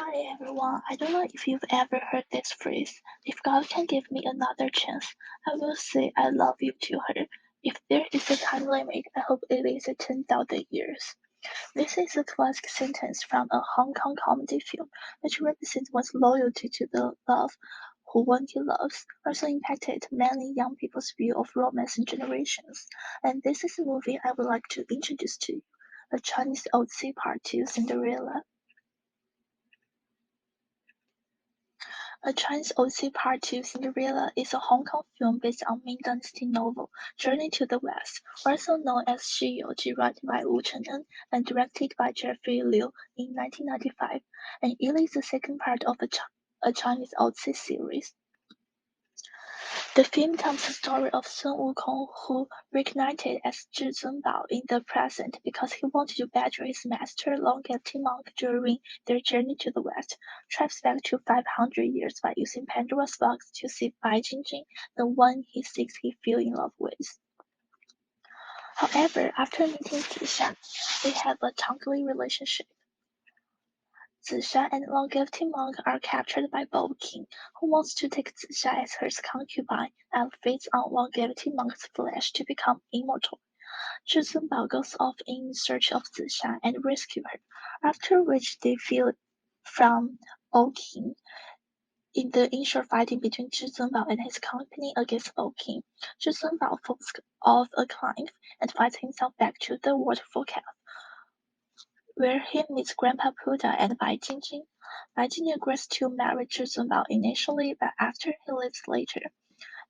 Hi everyone, I don't know if you've ever heard this phrase. If God can give me another chance, I will say I love you to her. If there is a time limit, I hope it is 10,000 years. This is a classic sentence from a Hong Kong comedy film, which represents one's loyalty to the love who one he loves. Also impacted many young people's view of romance in generations. And this is a movie I would like to introduce to you, a Chinese Odyssey Part 2 Cinderella. A Chinese Odyssey Part 2 Cinderella is a Hong Kong film based on Ming Dynasty novel Journey to the West, also known as Shi Ji, written by Wu Cheng'en and directed by Jeffrey Liu in 1995, and it is the second part of a Chinese Odyssey series. The film tells the story of Sun Wukong, who reincarnated as Zhi Zunbao in the present because he wanted to badger his master longevity monk during their journey to the west, travels back to 500 years by using Pandora's box to save Bai Jingjing, the one he thinks he fell in love with. However, after meeting Zixia, they have a tongue relationship. Zixia and longevity monk are captured by Bob King, who wants to take Zixia as her concubine and feeds on longevity monk's flesh to become immortal. Zhi Zunbao goes off in search of Zixia and rescue her, after which they flee from Old King. In the initial fighting between Zhi Zunbao and his company against Old King, Zhi Zunbao falls off a cliff and fights himself back to the waterfall cave, where he meets Grandpa Puda and Bai Jingjing. Bai Jingjing agrees to marry Zhi Zunbao initially, but after he leaves later,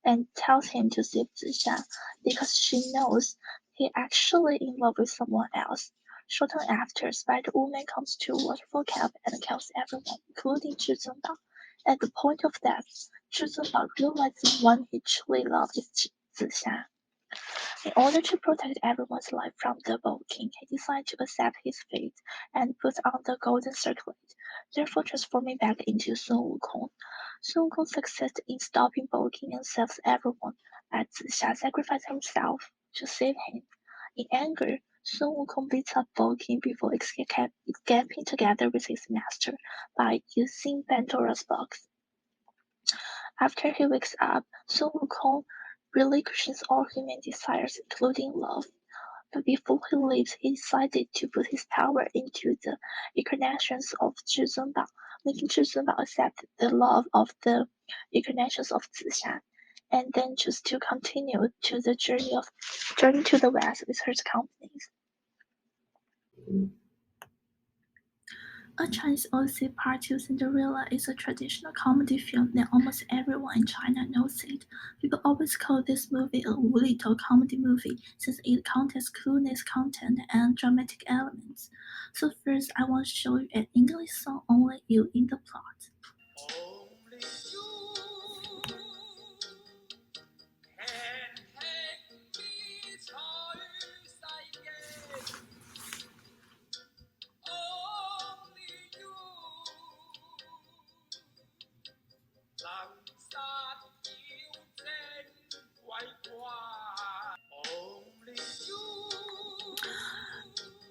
and tells him to save Zixia because she knows he actually in love with someone else. Shortly after, Spider Woman comes to Waterfall Cave and kills everyone, including Zhi Zunbao. At the point of death, Zhi Zunbao realizes one he truly loves is Zixia. In order to protect everyone's life from the Bold King, he decides to accept his fate and puts on the golden circlet, therefore transforming back into Sun Wukong. Sun Wukong succeeds in stopping Bold King and saves everyone, but Zixia sacrifices himself to save him. In anger, Sun Wukong beats up Bold King before escaping together with his master by using Pandora's box. After he wakes up, Sun Wukong relinquishes all human desires, including love. But before he leaves, he decided to put his power into the incarnations of Zhi Zunbao, making Zhi Zunbao accept the love of the incarnations of Zixia, and then choose to continue to the journey to the west with her companies. A Chinese Odyssey Part 2 Cinderella is a traditional comedy film that almost everyone in China knows it. People always call this movie a little comedy movie since it contains coolness content and dramatic elements. So first I want to show you an English song Only You in the plot. Only you can take me choice I get. Only you 冷山妖精鬼怪。Only you.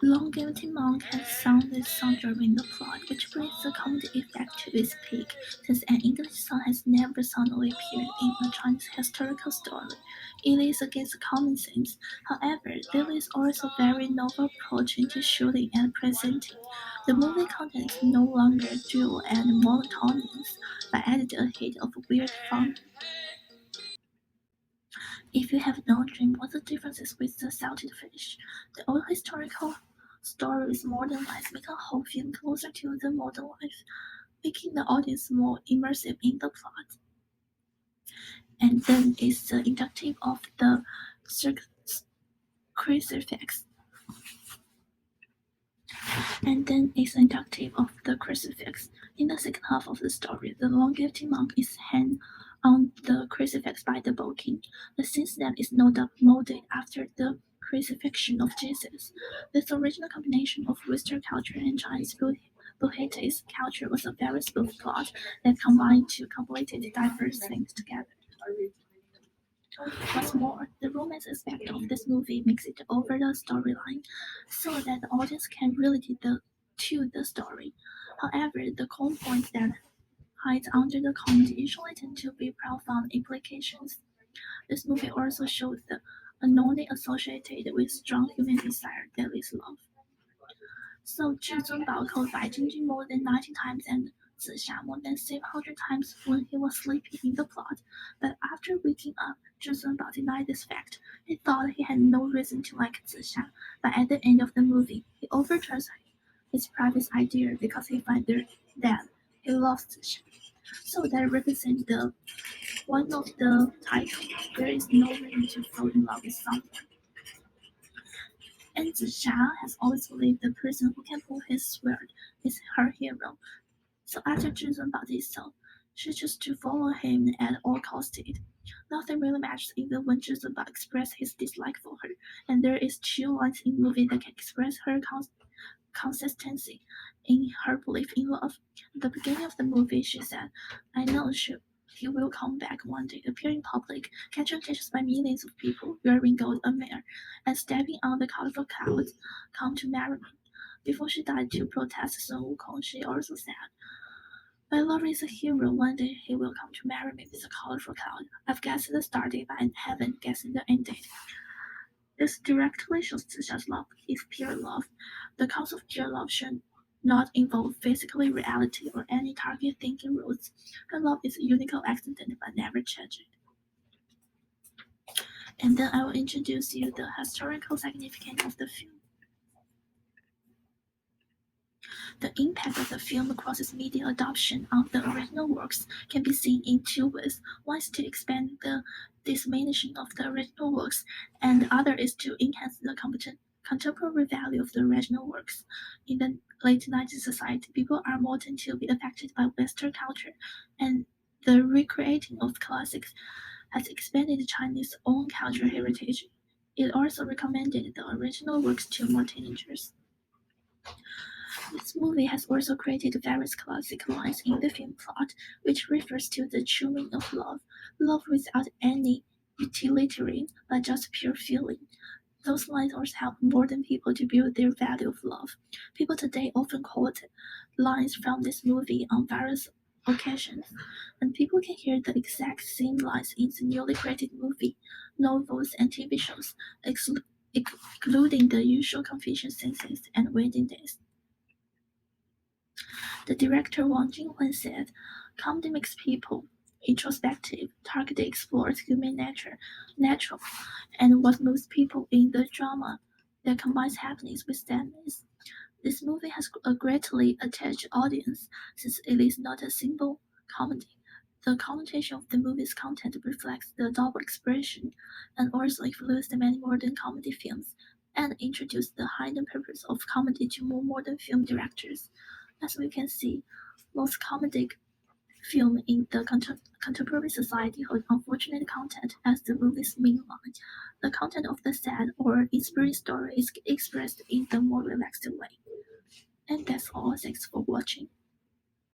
Longevity Monk has sung this song during the plot, which brings the comedy effect to its peak, since an English song has never suddenly appeared in a Chinese historical story. It is against common themes. However, there is also a very novel approach into shooting and presenting. The movie content is no longer dull and monotonous, but added a hint of weird fun. If you have no dream what the difference is with the salted fish, the old historical story is more than life, making the whole film closer to the modern life, making the audience more immersive in the plot. And then is the inductive of the crucifix. In the second half of the story, the longevity monk is hanged on the crucifix by the Bow King. The scene that is no doubt molded after the crucifixion of Jesus. This original combination of Western culture and Chinese Buddhist culture was a very smooth plot that combined two completely diverse things together. What's more, the romance aspect of this movie makes it over the storyline, so that the audience can relate to the to the story. However, the core points that hide under the comedy usually tend to be profound implications. This movie also shows the unknowing associated with strong human desire that is love. So 至尊宝扣白真君 more than 90 times and Zixia more than 700 times when he was sleeping in the plot. But after waking up, 至尊宝 denied this fact. He thought he had no reason to like Zixia, but at the end of the movie, he overturns his previous idea because he finds that he loves Zixia. So that represents the one of the title. There is no reason to fall in love with someone. And Zixia has always believed the person who can pull his sword is her hero. So after Zhizun is so, she chose to follow him at all costs. Nothing really matters even when Zhizun expresses his dislike for her, and there is two lines in the movie that can express her consistency in her belief in love. At the beginning of the movie, she said, I know he will come back one day, appear in public, catching attention by millions of people, wearing gold armor, and stepping on the colorful clouds, come to marry me. Before she died to protest Sun Wukong, she also said, my lover is a hero. One day he will come to marry me with a colorful cloud. I've guessed the start date, but I haven't guessed the end date. This directly shows Zixia's love is pure love. The concept of pure love should not involve physical reality or any target thinking rules. Her love is a unique accident but never tragic. And then I will introduce you the historical significance of the film. The impact of the film across its media adoption of the original works can be seen in two ways. One is to expand the dissemination of the original works, and the other is to enhance the contemporary value of the original works. In the late 19th society, people are more tend to be affected by Western culture, and the recreating of classics has expanded Chinese own cultural heritage. It also recommended the original works to more teenagers. This movie has also created various classic lines in the film plot, which refers to the true meaning of love, love without any utilitarian but just pure feeling. Those lines also help modern people to build their value of love. People today often quote lines from this movie on various occasions, and people can hear the exact same lines in the newly created movie, novels, and TV shows, including the usual confession scenes and wedding days. The director Wang Jingwen said, comedy makes people introspective, targeted explores human nature, natural, and what moves people in the drama that combines happenings with sadness. This movie has a greatly attached audience since it is not a simple comedy. The connotation of the movie's content reflects the double expression and also influenced many modern comedy films and introduced the hidden purpose of comedy to more modern film directors. As we can see, most comedic film in the contemporary society hold unfortunate content as the movie's main line. The content of the sad or inspiring story is expressed in the more relaxed way. And that's all. Thanks for watching.